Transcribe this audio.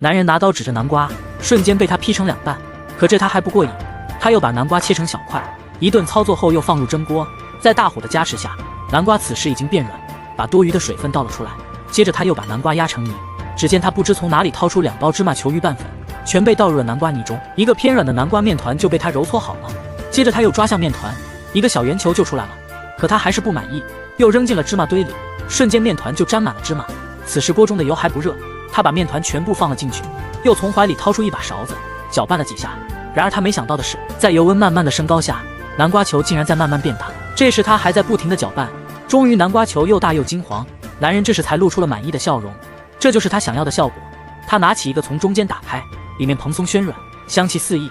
男人拿刀指着南瓜，瞬间被他劈成2半。可这他还不过瘾，他又把南瓜切成小块，一顿操作后又放入蒸锅，在大火的加持下，南瓜此时已经变软，把多余的水分倒了出来。接着他又把南瓜压成泥，只见他不知从哪里掏出2包芝麻球鱼拌粉，全被倒入了南瓜泥中，一个偏软的南瓜面团就被他揉搓好了。接着他又抓向面团，一个小圆球就出来了。可他还是不满意，又扔进了芝麻堆里，瞬间面团就沾满了芝麻。此时锅中的油还不热，他把面团全部放了进去，又从怀里掏出一把勺子，搅拌了几下。然而他没想到的是，在油温慢慢的升高下，南瓜球竟然在慢慢变大。这时他还在不停的搅拌，终于南瓜球又大又金黄。男人这时才露出了满意的笑容，这就是他想要的效果。他拿起一个从中间打开，里面蓬松暄软，香气四溢。